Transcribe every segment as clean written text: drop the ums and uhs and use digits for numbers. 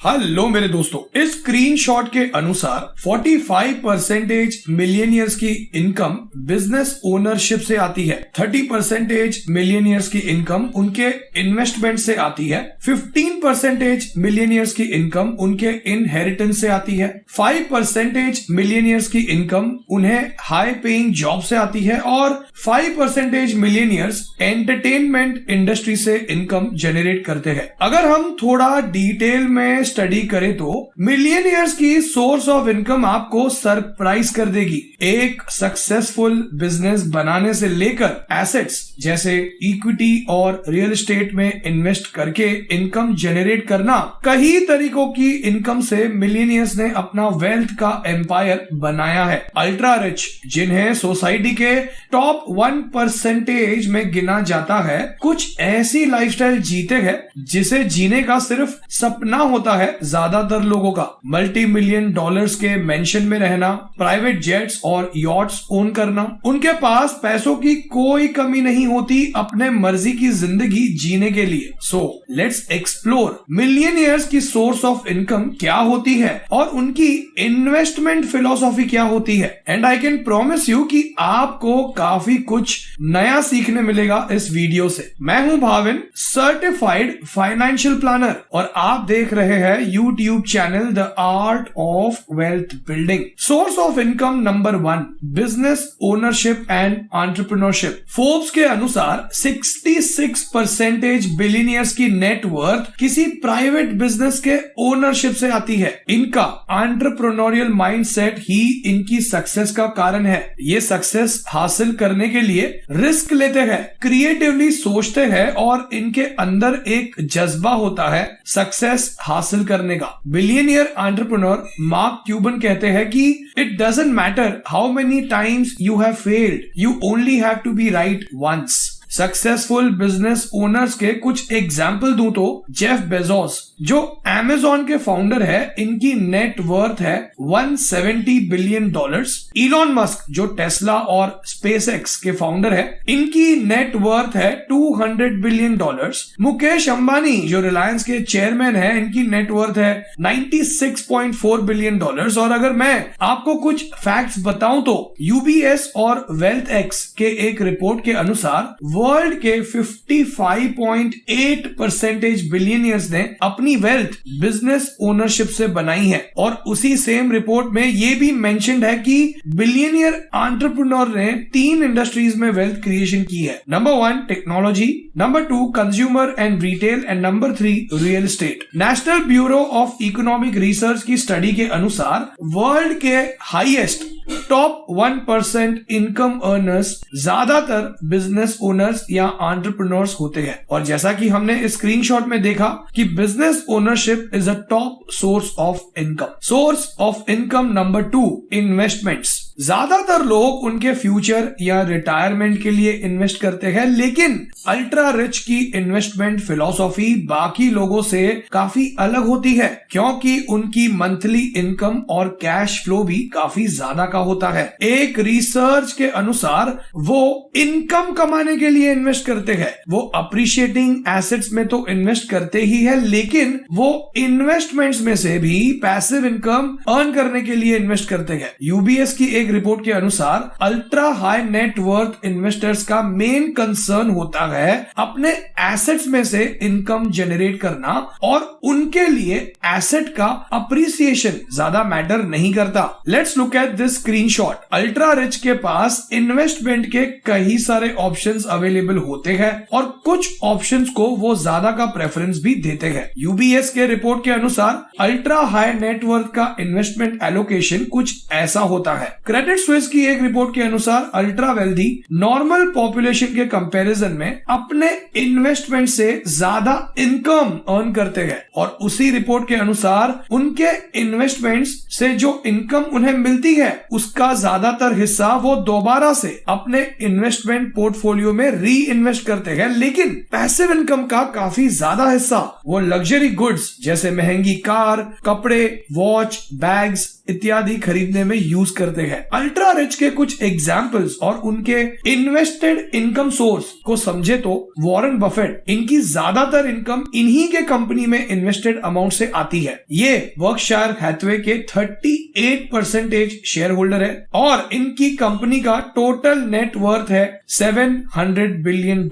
Hello मेरे दोस्तों, इस स्क्रीनशॉट के अनुसार 45% मिलियनियर्स की इनकम बिजनेस ओनरशिप से आती है, 30% मिलियनियर्स की इनकम उनके इन्वेस्टमेंट से आती है, 15% मिलियनियर्स की इनकम उनके इनहेरिटेंस से आती है, 5% मिलियनियर्स की इनकम उन्हें हाई पेइंग जॉब से आती है और 5% मिलियनियर्स एंटरटेनमेंट इंडस्ट्री से इनकम जनरेट करते हैं। अगर हम थोड़ा डिटेल में स्टडी करें तो मिलियनियर्स की सोर्स ऑफ इनकम आपको सरप्राइज कर देगी। एक सक्सेसफुल बिजनेस बनाने से लेकर एसेट्स जैसे इक्विटी और रियल एस्टेट में इन्वेस्ट करके इनकम जनरेट करना, कई तरीकों की इनकम से मिलियनियर्स ने अपना वेल्थ का एम्पायर बनाया है। अल्ट्रा रिच, जिन्हें सोसाइटी के टॉप 1% में गिना जाता है, कुछ ऐसी लाइफस्टाइल जीते हैं जिसे जीने का सिर्फ सपना होता है ज्यादातर लोगों का। मल्टी मिलियन डॉलर्स के मेंशन में रहना, प्राइवेट जेट्स और यॉट्स ओन करना, उनके पास पैसों की कोई कमी नहीं होती अपने मर्जी की जिंदगी जीने के लिए। सो लेट्स एक्सप्लोर मिलियनियर्स की सोर्स ऑफ इनकम क्या होती है और उनकी इन्वेस्टमेंट फिलॉसफी क्या होती है। And I can promise you कि आपको काफी कुछ नया सीखने मिलेगा इस वीडियो से। मैं हूं भाविन, सर्टिफाइड फाइनेंशियल प्लानर, और आप देख रहे हैं YouTube channel the art of wealth building. Source of income number 1, business ownership and entrepreneurship. Forbes के अनुसार 66% बिलियनियर्स की नेट वर्थ किसी प्राइवेट बिजनेस के ओनरशिप से आती है। इनका एंटरप्रेन्योरियल माइंडसेट ही इनकी सक्सेस का कारण है। ये सक्सेस हासिल करने के लिए रिस्क लेते हैं, क्रिएटिवली सोचते हैं और इनके अंदर एक जज्बा होता है सक्सेस हासिल करने का। बिलियनियर एंटरप्रेन्योर मार्क क्यूबन कहते हैं कि it doesn't matter how many times you have failed, you only have to be right once. Successful business owners के कुछ एग्जाम्पल दूं तो जेफ बेजोस, जो अमेजॉन के फाउंडर है, इनकी नेट वर्थ है $170 बिलियन। इलॉन मस्क, जो टेस्ला और स्पेसएक्स के फाउंडर है, इनकी नेट वर्थ है $200 बिलियन। मुकेश अंबानी, जो रिलायंस के चेयरमैन है, इनकी नेट वर्थ है $96.4 बिलियन। और अगर मैं आपको कुछ फैक्ट्स बताऊं तो यूबीएस और वेल्थ एक्स के एक रिपोर्ट के अनुसार वर्ल्ड के 55.8% बिलियनियर्स ने अपनी वेल्थ बिजनेस ओनरशिप से बनाई है। और उसी सेम रिपोर्ट में ये भी मेंशन्ड है कि बिलियनियर एंटरप्रेन्योर ने 3 इंडस्ट्रीज में वेल्थ क्रिएशन की है। Number 1 technology, number 2 consumer and retail and number 3 real estate. National bureau of economic research की स्टडी के अनुसार वर्ल्ड के हाईएस्ट टॉप 1% इनकम अर्नर्स ज्यादातर बिजनेस ओनर्स या एंटरप्रेन्योर्स होते हैं। और जैसा कि हमने इस स्क्रीनशॉट में देखा कि business ownership is a top source of income. Source of income number 2, investments. ज्यादातर लोग उनके फ्यूचर या रिटायरमेंट के लिए इन्वेस्ट करते हैं, लेकिन अल्ट्रा रिच की इन्वेस्टमेंट फिलॉसफी बाकी लोगों से काफी अलग होती है, क्योंकि उनकी मंथली इनकम और कैश फ्लो भी काफी ज्यादा का होता है। एक रिसर्च के अनुसार वो इनकम कमाने के लिए इन्वेस्ट करते हैं। वो अप्रिशिएटिंग एसेट्स में तो इन्वेस्ट करते ही है, लेकिन वो इन्वेस्टमेंट्स में से भी पैसिव इनकम अर्न करने के लिए इन्वेस्ट करते हैं। यूबीएस की एक रिपोर्ट के अनुसार ultra high net worth investors का मेन कंसर्न होता है अपने एसेट्स में से इनकम जनरेट करना, और उनके लिए एसेट का अप्रिसिएशन ज्यादा मैटर नहीं करता। Let's look at this screenshot. Ultra rich के पास इन्वेस्टमेंट के कई सारे ऑप्शंस अवेलेबल होते हैं और कुछ ऑप्शंस को वो ज्यादा का प्रेफरेंस भी देते हैं। यूबीएस के रिपोर्ट के अनुसार अल्ट्रा हाई नेट वर्थ का इन्वेस्टमेंट एलोकेशन कुछ ऐसा होता है। क्रेडिट स्विस की एक रिपोर्ट के अनुसार अल्ट्रा वेल्दी नॉर्मल पॉपुलेशन के कंपैरिजन में अपने इन्वेस्टमेंट से ज्यादा इनकम अर्न करते हैं, और उसी रिपोर्ट के अनुसार उनके इन्वेस्टमेंट्स से जो इनकम उन्हें मिलती है उसका ज्यादातर हिस्सा वो दोबारा से अपने इन्वेस्टमेंट पोर्टफोलियो में री इन्वेस्ट करते हैं, लेकिन पैसिव इनकम का काफी ज्यादा हिस्सा वो लग्जरी गुड्स जैसे महंगी कार, कपड़े, वॉच, बैग्स इत्यादि खरीदने में यूज करते हैं। अल्ट्रा रिच के कुछ एग्जाम्पल्स और उनके इन्वेस्टेड इनकम सोर्स को समझे तो वॉरेन बफेट, इनकी ज्यादातर इनकम इन्हीं के कंपनी में इन्वेस्टेड अमाउंट से आती है। ये बर्कशायर हैथवे के 38% शेयर होल्डर है और इनकी कंपनी का टोटल नेट वर्थ है $700 बिलियन।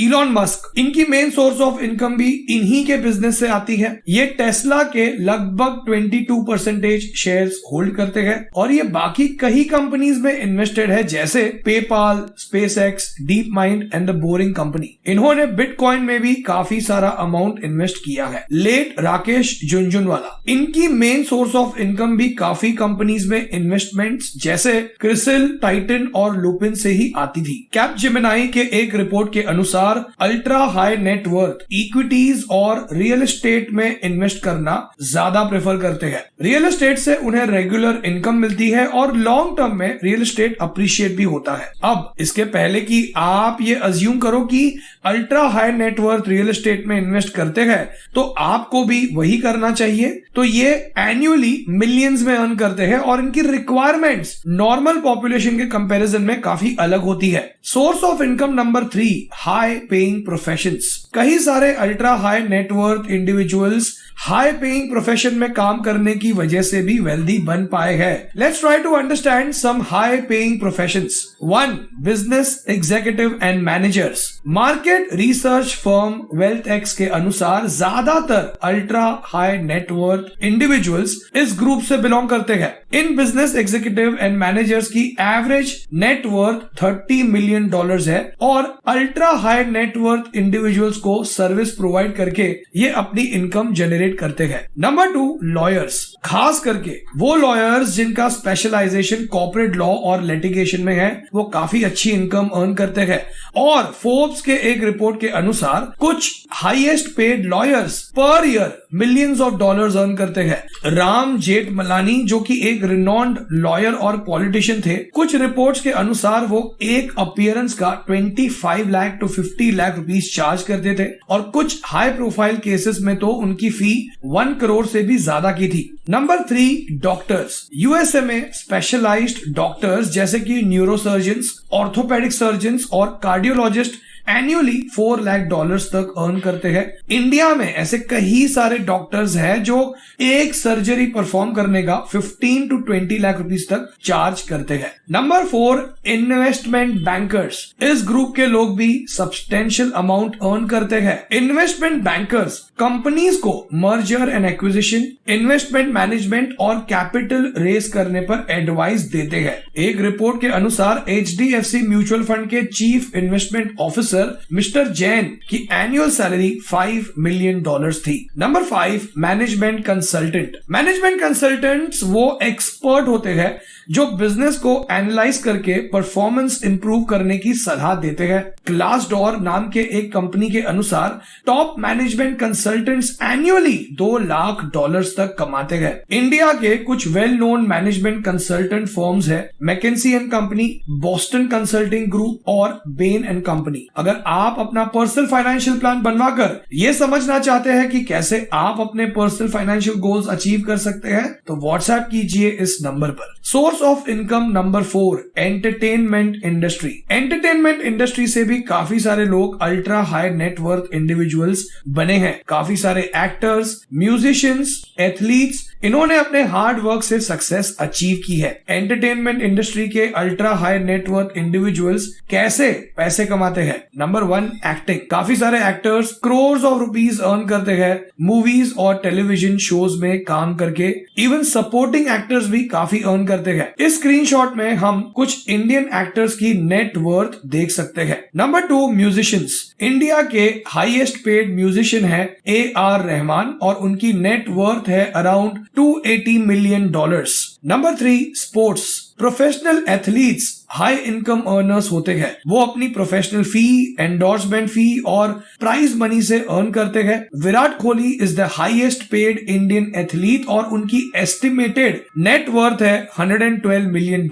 इलॉन मस्क, इनकी मेन सोर्स ऑफ इनकम भी इन्हीं के बिजनेस से आती है। ये टेस्ला के लगभग 22% शेयर्स होल्ड करते हैं और ये बाकी कई कंपनीज में इन्वेस्टेड है जैसे PayPal, SpaceX, deep mind and the boring company. इन्होंने बिटकॉइन में भी काफी सारा अमाउंट इन्वेस्ट किया है। लेट राकेश झुनझुनवाला, इनकी मेन सोर्स ऑफ इनकम भी काफी कंपनीज में इन्वेस्टमेंट्स जैसे क्रिसिल, टाइटन और लुपिन से ही आती थी। कैपजेमिनी के एक रिपोर्ट के अनुसार ultra high net worth equities और रियल एस्टेट में इन्वेस्ट करना ज्यादा प्रेफर करते हैं। रियल एस्टेट से उन्हें रेगुलर इनकम मिलती है और लॉन्ग टर्म में रियल एस्टेट अप्रिशिएट भी होता है। अब इसके पहले कि आप ये अज्यूम करो कि ultra high net worth real estate में इन्वेस्ट करते हैं तो आपको भी वही करना चाहिए। तो ये एनुअली मिलियंस में अर्न करते हैं और इनकी रिक्वायरमेंट्स नॉर्मल पॉपुलेशन के कंपैरिजन में काफी अलग होती है। Source of income number 3, high paying professions. कई सारे ultra high net worth individuals high paying profession में काम करने की वजह से भी वेल्दी बन पाए हैं। Let's try to understand some high paying professions. 1, business executive and managers. Market research firm Wealth X के अनुसार ज्यादातर अल्ट्रा हाई नेटवर्थ इंडिविजुअल्स इस ग्रुप से बिलोंग करते हैं। इन बिजनेस एग्जीक्यूटिव एंड मैनेजर्स की एवरेज नेट वर्थ $30 मिलियन है और अल्ट्रा हाई नेटवर्थ इंडिविजुअल्स को सर्विस प्रोवाइड करके ये अपनी इनकम जनरेट करते हैं। Number 2, lawyers. खास करके वो लॉयर्स जिनका स्पेशलाइजेशन कॉर्पोरेट लॉ और लिटिगेशन में है, वो काफी अच्छी इनकम अर्न करते हैं और फोर्ब्स के एक रिपोर्ट के अनुसार कुछ highest paid lawyers per year millions of dollars earn करते हैं। राम जेठमलानी, जो कि एक रिनॉन्ड लॉयर और पॉलिटिशियन थे, कुछ रिपोर्ट्स के अनुसार वो एक अपीयरेंस का 25 lakh to 50 lakh rupees charge करते थे और कुछ हाई प्रोफाइल केसेस में तो उनकी फी 1 करोड़ से भी ज्यादा की थी। Number 3, doctors. यूएसए में स्पेशलाइज्ड डॉक्टर्स जैसे कि न्यूरोसर्जन्स, ऑर्थोपेडिक सर्जन्स और कार्डियोलॉजिस्ट एनुअली $4 लाख तक अर्न करते हैं। इंडिया में ऐसे कई सारे डॉक्टर्स हैं जो एक सर्जरी परफॉर्म करने का 15 to 20 लाख रुपीस तक चार्ज करते हैं। Number 4, investment bankers. इस ग्रुप के लोग भी सब्सटेंशियल अमाउंट अर्न करते हैं। इन्वेस्टमेंट बैंकर्स कंपनीज को merger and acquisition, investment management और कैपिटल रेज करने पर एडवाइस देते हैं। एक रिपोर्ट के अनुसार HDFC म्यूचुअल फंड के chief investment officer mister Jain की एनुअल सैलरी $5 मिलियन थी। Number 5, management consultant. Management consultants वो एक्सपर्ट होते हैं जो बिजनेस को एनालाइज करके परफॉर्मेंस इंप्रूव करने की सलाह देते हैं। ग्लासडोर नाम के एक कंपनी के अनुसार top management consultants annually $2 lakh तक कमाते हैं। इंडिया के कुछ well known management consultant firms है, McKinsey and company, Boston consulting group और बेन एंड कंपनी। अगर आप अपना पर्सनल फाइनेंशियल प्लान बनवाकर ये समझना चाहते हैं कि कैसे आप अपने पर्सनल फाइनेंशियल गोल्स अचीव कर सकते हैं तो व्हाट्सएप कीजिए इस नंबर पर। Source of income number 4, entertainment industry. Entertainment industry से भी काफी सारे लोग अल्ट्रा हाई नेटवर्थ इंडिविजुअल्स बने हैं। काफी सारे एक्टर्स, म्यूजिशियंस, एथलीट्स, इन्होंने अपने हार्ड वर्क से सक्सेस अचीव की है। एंटरटेनमेंट इंडस्ट्री के अल्ट्रा हाई नेटवर्थ इंडिविजुअल्स कैसे पैसे कमाते हैं? Number 1, acting. काफी सारे actors crore of rupees earn करते हैं मूवीज और टेलीविजन शोज में काम करके। इवन सपोर्टिंग एक्टर्स भी काफी अर्न करते हैं। इस स्क्रीनशॉट में हम कुछ इंडियन एक्टर्स की नेट वर्थ देख सकते हैं। Number 2, musicians. इंडिया के हाईएस्ट पेड म्यूजिशियन है AR रहमान और उनकी नेट वर्थ है around $280 million. Number 3, sports. Professional athletes high income earners होते हैं वो अपनी प्रोफेशनल फी, एंडोर्समेंट फी और प्राइज मनी से अर्न करते हैं। Virat Kohli is the highest paid Indian athlete और उनकी एस्टिमेटेड नेट वर्थ है $112 मिलियन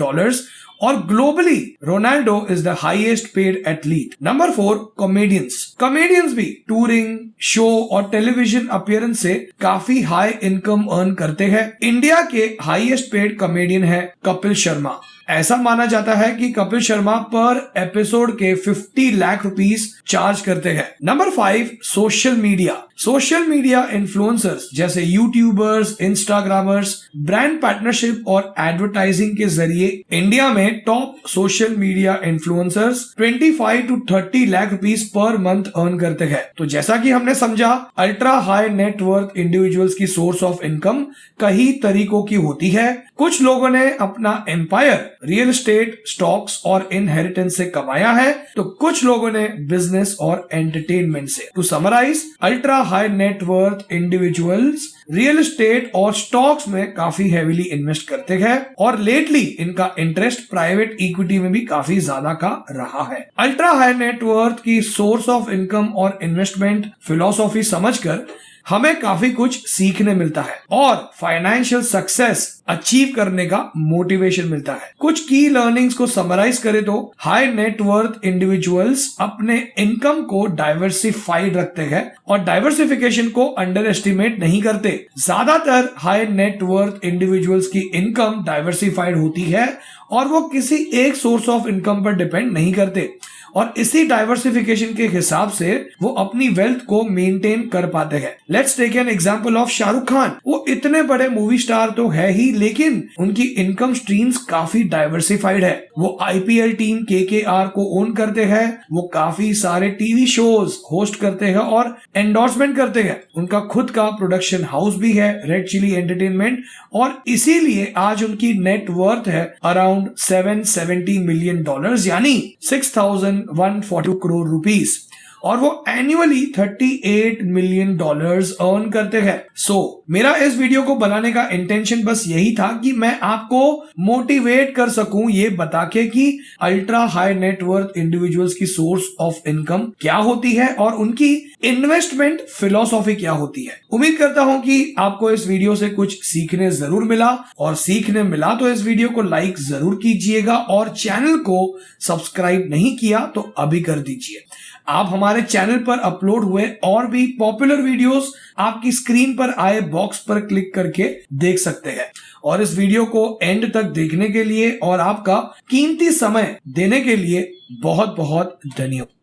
और globally Ronaldo is the highest paid athlete. Number 4, comedians. Comedians भी टूरिंग, शो और टेलीविजन अपीयरेंस से काफी हाई इनकम अर्न करते हैं। इंडिया के हाईएस्ट पेड कॉमेडियन है कपिल शर्मा। ऐसा माना जाता है कि कपिल शर्मा पर एपिसोड के 50 लाख रुपीस चार्ज करते हैं। Number 5, social media. Social media influencers जैसे यूट्यूबर्स, इंस्टाग्रामर्स ब्रांड पार्टनरशिप और एडवर्टाइजिंग के जरिए इंडिया में top social media influencers 25 to 30 lakh rupees per month earn करते हैं। तो जैसा कि हमने समझा, अल्ट्रा हाई नेटवर्थ इंडिविजुअल्स की सोर्स ऑफ इनकम कई तरीकों की होती है। कुछ लोगों ने अपना एम्पायर रियल एस्टेट, स्टॉक्स और इनहेरिटेंस से कमाया है, तो कुछ लोगों ने बिजनेस और एंटरटेनमेंट से। To summarize, ultra high net worth individuals real estate और स्टॉक्स में काफी हेवीली इन्वेस्ट करते हैं और लेटली इनका इंटरेस्ट प्राइवेट इक्विटी में भी काफी ज्यादा का रहा है। अल्ट्रा हाई नेटवर्थ की सोर्स ऑफ इनकम और इन्वेस्टमेंट फिलॉसफी समझकर हमें काफी कुछ सीखने मिलता है और फाइनेंशियल सक्सेस अचीव करने का मोटिवेशन मिलता है। कुछ की लर्निंग्स को समराइज करें तो हाई नेटवर्थ इंडिविजुअल्स अपने इनकम को डाइवर्सिफाइड रखते हैं और डाइवर्सिफिकेशन को अंडर एस्टिमेट नहीं करते। ज्यादातर हाई नेटवर्थ इंडिविजुअल्स की इनकम डाइवर्सिफाइड होती है और वो किसी एक सोर्स ऑफ इनकम पर डिपेंड नहीं करते और इसी डाइवर्सिफिकेशन के हिसाब से वो अपनी वेल्थ को मेंटेन कर पाते हैं। Let's take an example of Shahrukh Khan. वो इतने बड़े मूवी स्टार तो है ही, लेकिन उनकी इनकम स्ट्रीम्स काफी डाइवर्सिफाइड है। वो आईपीएल टीम केकेआर को ओन करते हैं, वो काफी सारे टीवी शोज होस्ट करते हैं और एंडोर्समेंट करते हैं। उनका खुद का प्रोडक्शन हाउस भी है, रेड चिली एंटरटेनमेंट, और इसीलिए आज उनकी नेट वर्थ है अराउंड $770 मिलियन यानी 6,142 करोड़ रुपीस और वो एनुअली $38 मिलियन अर्न करते हैं। सो मेरा इस वीडियो को बनाने का इंटेंशन बस यही था कि मैं आपको मोटिवेट कर सकूं ये बता के कि अल्ट्रा हाई नेटवर्थ इंडिविजुअल्स की सोर्स ऑफ इनकम क्या होती है और उनकी इन्वेस्टमेंट फिलॉसफी क्या होती है। उम्मीद करता हूं कि आपको इस वीडियो से कुछ सीखने जरूर मिला और सीखने मिला तो इस वीडियो को लाइक जरूर कीजिएगा और चैनल को सब्सक्राइब नहीं किया तो अभी कर दीजिए। आप हमारे चैनल पर अपलोड हुए और भी पॉपुलर वीडियोस आपकी स्क्रीन पर आए बॉक्स पर क्लिक करके देख सकते हैं और इस वीडियो को एंड तक देखने के लिए और आपका कीमती समय देने के लिए बहुत बहुत धन्यवाद।